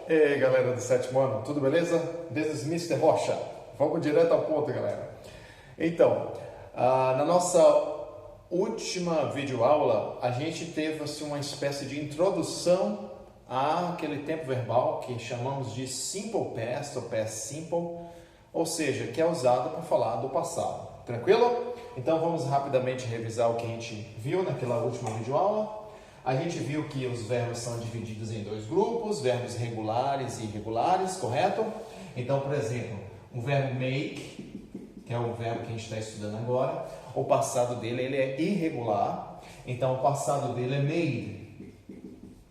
E aí, galera do sétimo ano, tudo beleza? This is Mr. Rocha. Vamos direto ao ponto, galera. Então, na nossa última videoaula, a gente teve assim, uma espécie de introdução àquele tempo verbal que chamamos de Simple Past ou Past Simple, ou seja, que é usado para falar do passado. Tranquilo? Então vamos rapidamente revisar o que a gente viu naquela última videoaula. A gente viu que os verbos são divididos em dois grupos, verbos regulares e irregulares, correto? Então, por exemplo, o verbo make, que é o verbo que a gente está estudando agora, o passado dele ele é irregular, então o passado dele é made.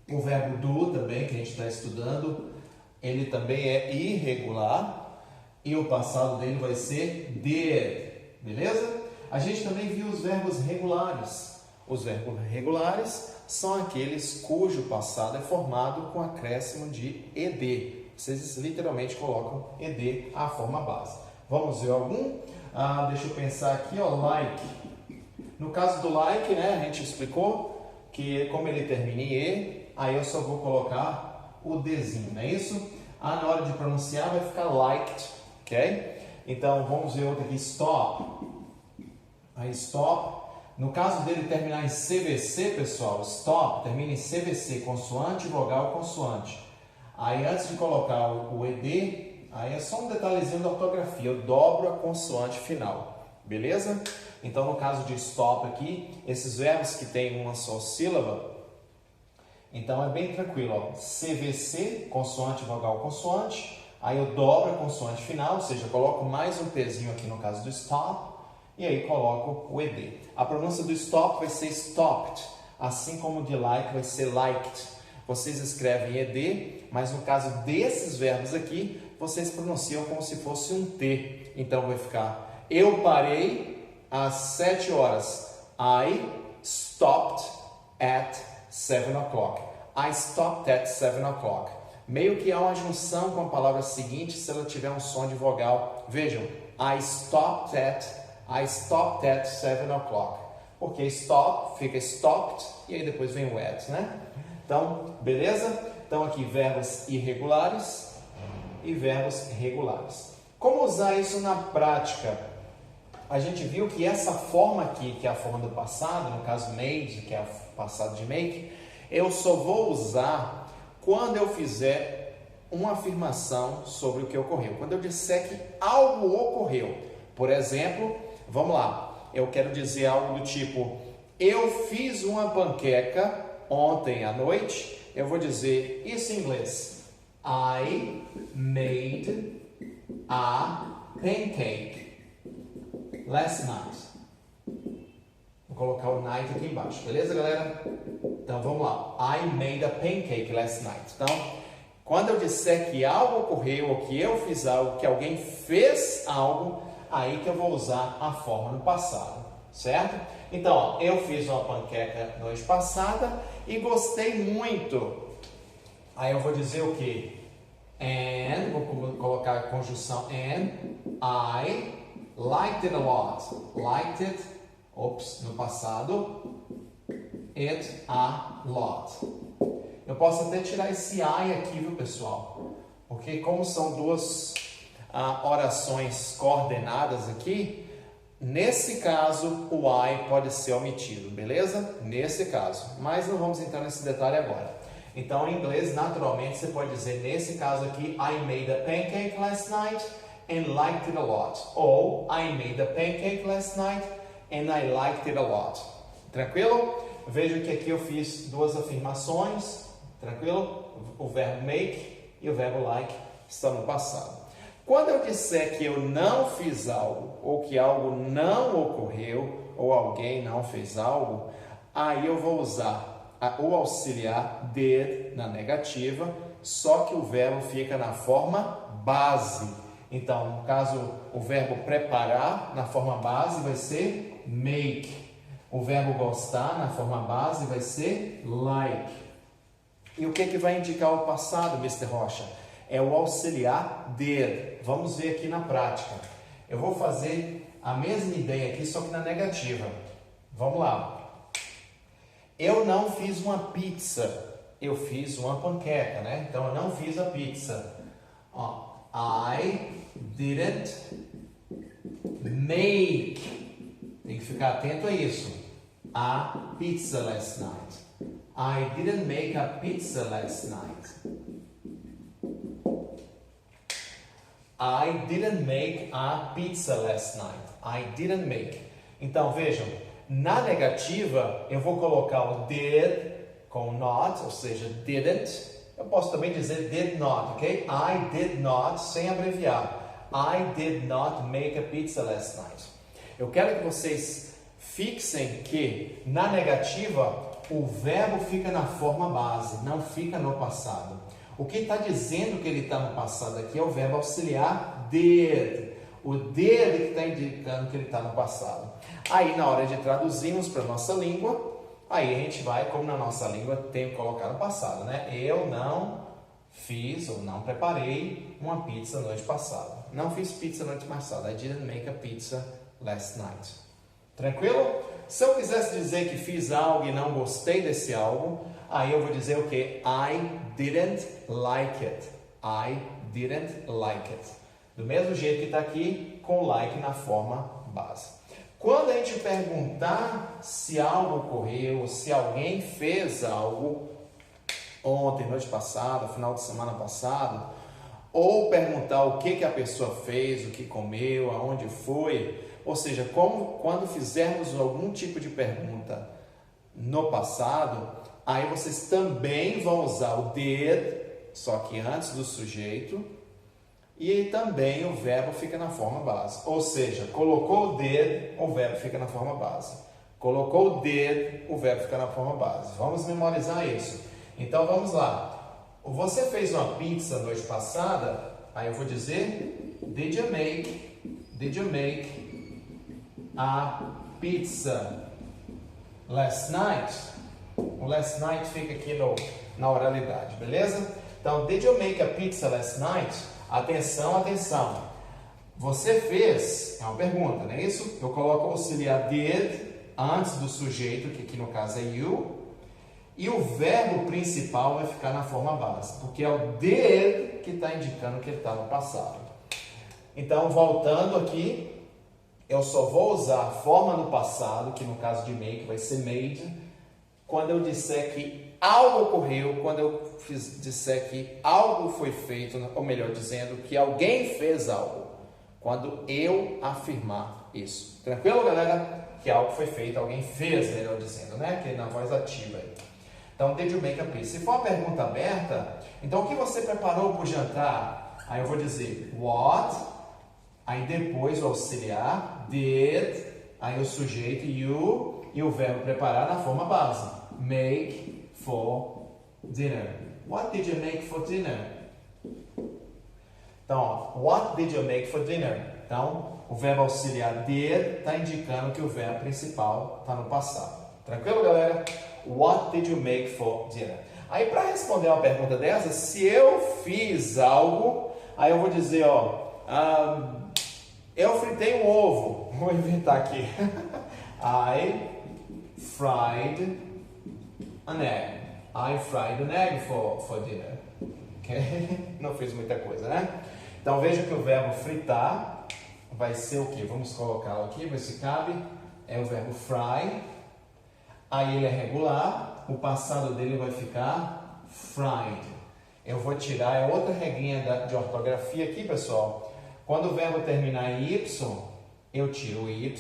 O verbo do também, que a gente está estudando, ele também é irregular e o passado dele vai ser did, beleza? A gente também viu os verbos regulares. Os verbos regulares são aqueles cujo passado é formado com acréscimo de ed. Vocês literalmente colocam ed à forma base. Vamos ver algum? Deixa eu pensar aqui, ó, like. No caso do like, né, a gente explicou que como ele termina em e, aí eu só vou colocar o dzinho, não é isso? Na hora de pronunciar vai ficar liked, ok? Então vamos ver outro aqui, stop. Aí stop. No caso dele terminar em CVC, pessoal, stop, termina em CVC, consoante, vogal, consoante. Aí antes de colocar o ED, aí é só um detalhezinho da ortografia, eu dobro a consoante final, beleza? Então no caso de stop aqui, esses verbos que tem uma só sílaba, então é bem tranquilo, ó. CVC, consoante, vogal, consoante, aí eu dobro a consoante final, ou seja, eu coloco mais um pezinho aqui no caso do stop, e aí coloco o ed. A pronúncia do stop vai ser stopped, assim como o de like vai ser liked. Vocês escrevem ed, mas no caso desses verbos aqui, vocês pronunciam como se fosse um T. Então vai ficar, eu parei às 7 horas. I stopped at 7 o'clock. I stopped at 7 o'clock. Meio que há uma junção com a palavra seguinte se ela tiver um som de vogal. Vejam, I stopped at 7 o'clock. Porque stop fica stopped e aí depois vem o at, né? Então, beleza? Então aqui verbos irregulares e verbos regulares. Como usar isso na prática? A gente viu que essa forma aqui, que é a forma do passado, no caso made, que é o passado de make, eu só vou usar quando eu fizer uma afirmação sobre o que ocorreu. Quando eu disser que algo ocorreu. Por exemplo, vamos lá, eu quero dizer algo do tipo, eu fiz uma panqueca ontem à noite, eu vou dizer isso em inglês. I made a pancake last night. Vou colocar o night aqui embaixo, beleza, galera? Então vamos lá, I made a pancake last night. Então, quando eu disser que algo ocorreu, ou que eu fiz algo, que alguém fez algo, aí que eu vou usar a forma no passado, certo? Então, ó, eu fiz uma panqueca noite passada e gostei muito. Aí eu vou dizer o quê? And, vou colocar a conjunção and, I liked it a lot. Liked it, no passado, it a lot. Eu posso até tirar esse I aqui, viu, pessoal? Porque como são duas orações coordenadas aqui, nesse caso o I pode ser omitido, beleza? Nesse caso, mas não vamos entrar nesse detalhe agora. Então em inglês, naturalmente, você pode dizer nesse caso aqui, I made a pancake last night and liked it a lot. Ou I made a pancake last night and I liked it a lot. Tranquilo? Veja que aqui eu fiz duas afirmações, tranquilo? O verbo make e o verbo like estão no passado. Quando eu disser que eu não fiz algo, ou que algo não ocorreu, ou alguém não fez algo, aí eu vou usar o auxiliar did na negativa, só que o verbo fica na forma base. Então, no caso, o verbo preparar na forma base vai ser make. O verbo gostar na forma base vai ser like. E o que vai indicar o passado, Mr. Rocha? É o auxiliar did. Vamos ver aqui na prática. Eu vou fazer a mesma ideia aqui, só que na negativa. Vamos lá. Eu não fiz uma pizza. eu fiz uma panqueca, né? Então eu não fiz a pizza. Ó, I didn't make. Tem que ficar atento a isso. A pizza last night. I didn't make a pizza last night. I didn't make a pizza last night. I didn't make. Então, vejam, na negativa, eu vou colocar o did com not, ou seja, didn't. Eu posso também dizer did not, ok? I did not, sem abreviar. I did not make a pizza last night. Eu quero que vocês fixem que, na negativa, o verbo fica na forma base, não fica no passado. O que está dizendo que ele está no passado aqui é o verbo auxiliar did. O did que está indicando que ele está no passado. Aí, na hora de traduzirmos para a nossa língua, aí a gente vai, como na nossa língua, tem que colocar no passado, né? Eu não fiz ou não preparei uma pizza noite passada. Não fiz pizza noite passada. I didn't make a pizza last night. Tranquilo? Se eu quisesse dizer que fiz algo e não gostei desse algo, aí eu vou dizer o quê? I didn't like it. I didn't like it. Do mesmo jeito que está aqui, com like na forma base. Quando a gente perguntar se algo ocorreu, se alguém fez algo ontem, noite passada, final de semana passado, ou perguntar o que a pessoa fez, o que comeu, aonde foi, ou seja, quando fizermos algum tipo de pergunta no passado, aí vocês também vão usar o did, só que antes do sujeito, e também o verbo fica na forma base. Ou seja, colocou o did, o verbo fica na forma base. Colocou o did, o verbo fica na forma base. Vamos memorizar isso. Então vamos lá. Você fez uma pizza noite passada? Aí eu vou dizer, did you make a pizza last night? O last night fica aqui na oralidade, beleza? Então, did you make a pizza last night? Atenção, atenção. Você fez, é uma pergunta, não é isso? Eu coloco o auxiliar did antes do sujeito, que aqui no caso é you, e o verbo principal vai ficar na forma base, porque é o did que está indicando que ele está no passado. Então, voltando aqui, eu só vou usar a forma no passado, que no caso de make vai ser made, quando eu disser que algo ocorreu, quando eu disser que algo foi feito, ou melhor dizendo, que alguém fez algo, quando eu afirmar isso. Tranquilo, galera? Que algo foi feito, alguém fez, melhor dizendo, né? Que é na voz ativa aí. Então, did you make a pizza? Se for uma pergunta aberta, então o que você preparou para o jantar? Aí eu vou dizer what, aí depois o auxiliar, did, aí o sujeito, you, e o verbo preparar na forma base. Make for dinner. What did you make for dinner? Então, what did you make for dinner? Então, o verbo auxiliar did está indicando que o verbo principal está no passado. Tranquilo, galera? What did you make for dinner? Aí, para responder uma pergunta dessa, se eu fiz algo, aí eu vou dizer, eu fritei um ovo. Vou inventar aqui. I fried an egg. I fried an egg for dinner. Okay? Não fiz muita coisa, né? Então, veja que o verbo fritar vai ser o quê? Vamos colocá-lo aqui, ver se cabe. É o verbo fry. Aí ele é regular. O passado dele vai ficar fried. Eu vou tirar, é outra regrinha de ortografia aqui, pessoal. Quando o verbo terminar em Y, eu tiro o Y,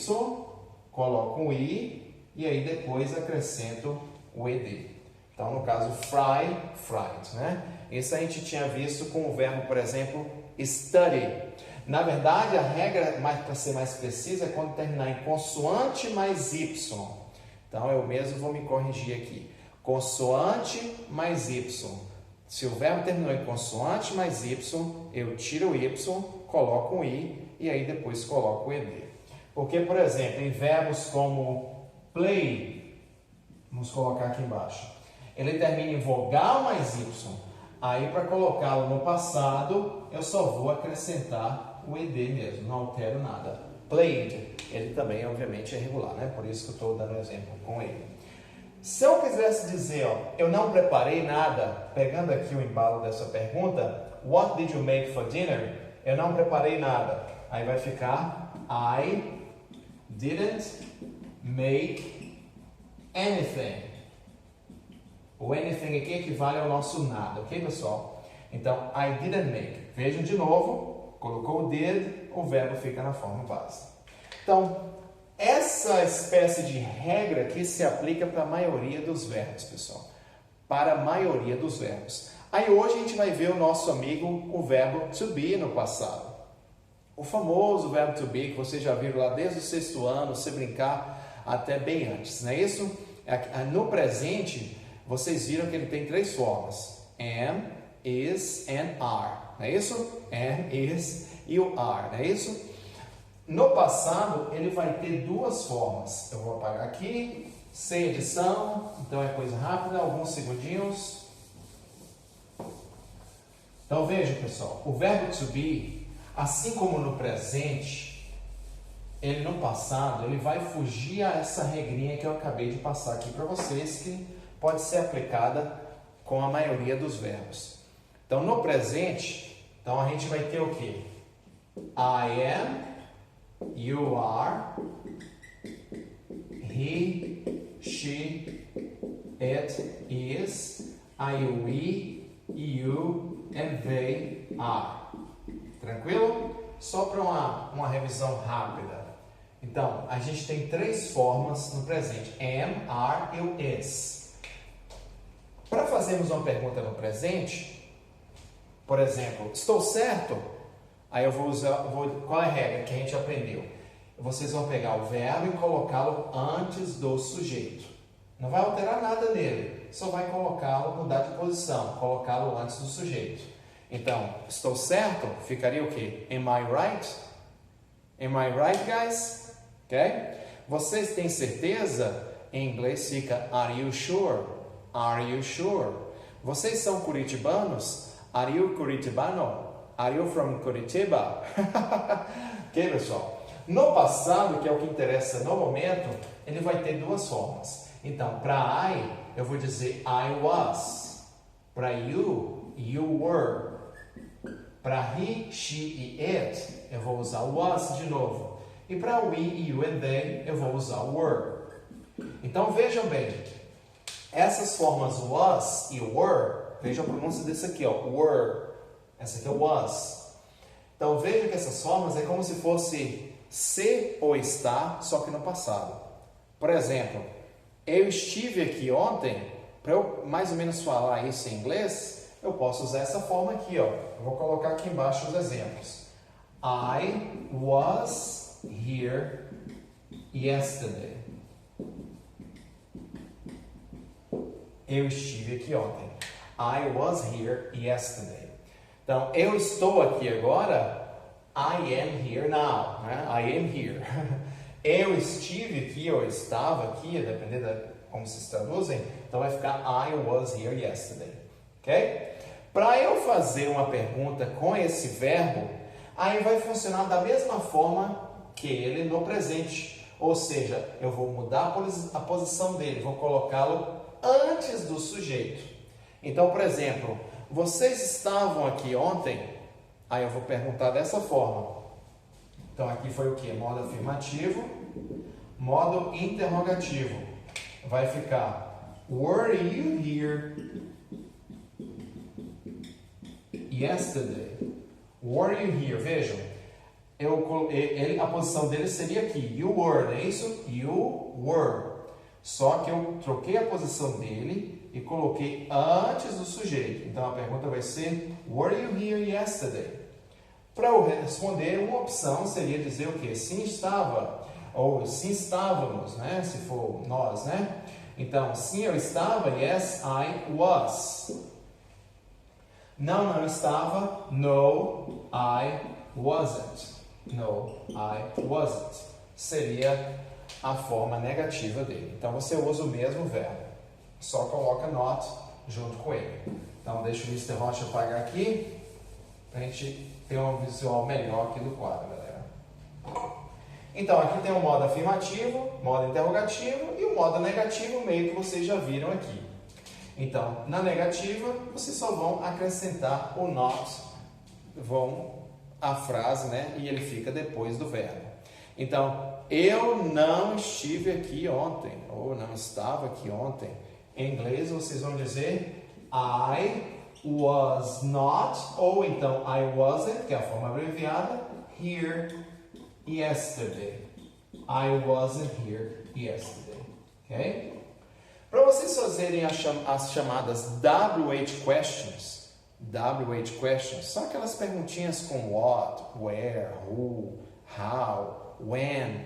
coloco o I e aí depois acrescento o ED. Então, no caso, fry, fried, né? Isso a gente tinha visto com o verbo, por exemplo, study. Na verdade, a regra, para ser mais precisa, é quando terminar em consoante mais Y. Então, eu mesmo vou me corrigir aqui. Consoante mais Y. Se o verbo terminou em consoante mais Y, eu tiro o Y, coloco um I e aí depois coloco o ED. Porque, por exemplo, em verbos como play, vamos colocar aqui embaixo, ele termina em vogal mais Y. Aí, para colocá-lo no passado, eu só vou acrescentar o ED mesmo, não altero nada. Played, ele também, obviamente, é regular, né? Por isso que eu estou dando exemplo com ele. Se eu quisesse dizer, ó, eu não preparei nada, pegando aqui o embalo dessa pergunta, what did you make for dinner? Eu não preparei nada. Aí vai ficar I didn't make anything. O anything aqui equivale ao nosso nada, ok, pessoal? Então, I didn't make. Vejam de novo, colocou o did, o verbo fica na forma base. Então, essa espécie de regra aqui se aplica para a maioria dos verbos, pessoal. Para a maioria dos verbos. Aí hoje a gente vai ver o nosso amigo, o verbo to be no passado. O famoso verbo to be, que vocês já viram lá desde o 6º ano, se brincar até bem antes, não é isso? No presente, vocês viram que ele tem 3 formas. Am, is and are, não é isso? Am, is e o are, não é isso? No passado, ele vai ter 2 formas. Eu vou apagar aqui, sem edição, então é coisa rápida, alguns segundinhos. Então veja, pessoal, o verbo to be, assim como no presente, ele no passado, ele vai fugir a essa regrinha que eu acabei de passar aqui para vocês, que pode ser aplicada com a maioria dos verbos. Então, no presente, então a gente vai ter o quê? I am, you are, he, she, it is, I, we, you and they are. Tranquilo? Só para uma revisão rápida. Então, a gente tem 3 formas no presente. Am, are e is. Para fazermos uma pergunta no presente, por exemplo, estou certo? Aí eu vou usar, qual é a regra que a gente aprendeu? Vocês vão pegar o verbo e colocá-lo antes do sujeito. Não vai alterar nada nele, só vai colocá-lo, mudar de posição, colocá-lo antes do sujeito. Então, estou certo? Ficaria o quê? Am I right? Am I right, guys? Ok? Vocês têm certeza? Em inglês fica Are you sure? Are you sure? Vocês são curitibanos? Are you curitibano? Are you from Curitiba? Ok, pessoal? No passado, que é o que interessa no momento, ele vai ter 2 formas. Então, para I, eu vou dizer I was. Para you, you were. Para he, she e it, eu vou usar was de novo. E para we, you and they, eu vou usar were. Então, vejam bem. Essas formas was e were, veja a pronúncia desse aqui, ó, were. Essa aqui é was. Então, veja que essas formas é como se fosse ser ou estar, só que no passado. Por exemplo, eu estive aqui ontem, para eu mais ou menos falar isso em inglês, eu posso usar essa forma aqui, ó. Eu vou colocar aqui embaixo os exemplos. I was here yesterday. Eu estive aqui ontem. I was here yesterday. Então, eu estou aqui agora. I am here now. Né? I am here. Eu estive aqui, ou estava aqui, dependendo de como vocês traduzem. Então, vai ficar I was here yesterday. Ok? Para eu fazer uma pergunta com esse verbo, aí vai funcionar da mesma forma que ele no presente. Ou seja, eu vou mudar a posição dele, vou colocá-lo antes do sujeito. Então, por exemplo, vocês estavam aqui ontem? Aí eu vou perguntar dessa forma. Então, aqui foi o que? Modo afirmativo, modo interrogativo. Vai ficar, were you here yesterday? Were you here? Vejam, a posição dele seria aqui, you were, não é isso? You were. Só que eu troquei a posição dele e coloquei antes do sujeito. Então, a pergunta vai ser, were you here yesterday? Para eu responder, uma opção seria dizer o quê? Sim, estava. Ou sim, estávamos, né? Se for nós, né? Então, sim, eu estava. Yes, I was. Não, não estava. No, I wasn't. No, I wasn't. Seria a forma negativa dele. Então, você usa o mesmo verbo. Só coloca not junto com ele. Então, deixa o Mr. Rocha apagar aqui. Para a gente ter um visual melhor aqui do quadro, galera. Então, aqui tem o modo afirmativo, modo interrogativo e o o modo negativo meio que vocês já viram aqui. Então, na negativa, vocês só vão acrescentar o not, a frase, né? E ele fica depois do verbo. Então, eu não estive aqui ontem, ou não estava aqui ontem. Em inglês, vocês vão dizer I was not, ou então I wasn't, que é a forma abreviada, here yesterday. I wasn't here yesterday. Ok? Para vocês fazerem as chamadas WH questions, são aquelas perguntinhas com what, where, who, how, when,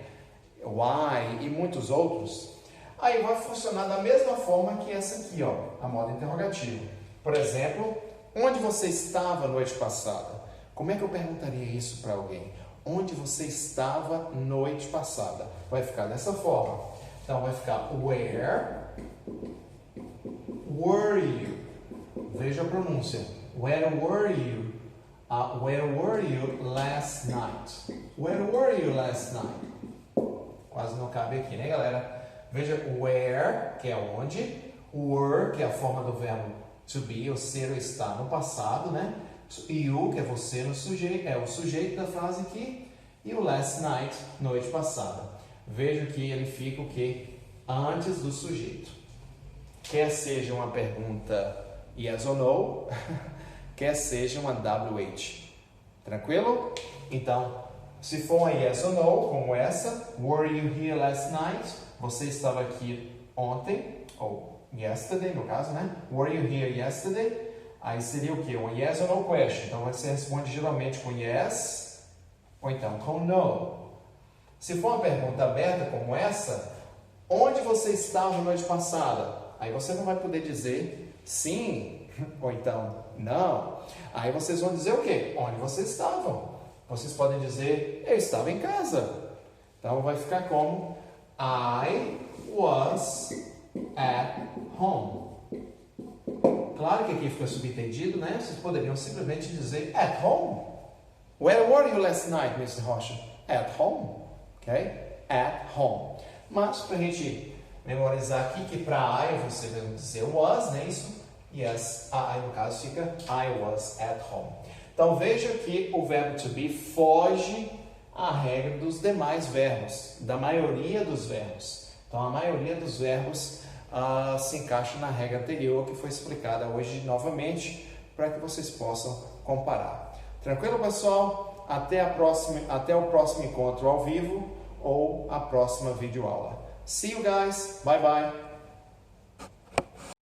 why e muitos outros. Aí vai funcionar da mesma forma que essa aqui, ó, a modo interrogativo. Por exemplo, onde você estava noite passada? Como é que eu perguntaria isso para alguém? Onde você estava noite passada? Vai ficar dessa forma. Então vai ficar where were you? Veja a pronúncia. Where were you? Where were you last night? Where were you last night? Quase não cabe aqui, né, galera? Veja where, que é onde. Were, que é a forma do verbo to be, ou ser ou estar no passado, né? You, que é você no sujeito, é o sujeito da frase aqui. E o last night, noite passada. Veja que ele fica o quê? Antes do sujeito. Quer seja uma pergunta yes or no, quer seja uma WH. Tranquilo? Então, se for uma yes or no, como essa, were you here last night? Você estava aqui ontem, ou yesterday no caso, né? Were you here yesterday? Aí seria o quê? Uma yes or no question. Então, você responde geralmente com yes, ou então com no. Se for uma pergunta aberta como essa, onde você estava na noite passada? Aí você não vai poder dizer sim, ou então não. Aí vocês vão dizer o quê? Onde vocês estavam. Vocês podem dizer, eu estava em casa. Então vai ficar como I was at home. Claro que aqui fica subentendido, né? Vocês poderiam simplesmente dizer at home. Where were you last night, Mr. Rocha? At home. Ok? At home. Mas para a gente memorizar aqui que para I você vai dizer was, né? Isso. Yes, I no caso fica I was at home. Então veja que o verbo to be foge à regra dos demais verbos, da maioria dos verbos. Então a maioria dos verbos se encaixa na regra anterior que foi explicada hoje novamente para que vocês possam comparar. Tranquilo, pessoal? Até o próximo encontro ao vivo ou a próxima videoaula. See you guys. Bye bye.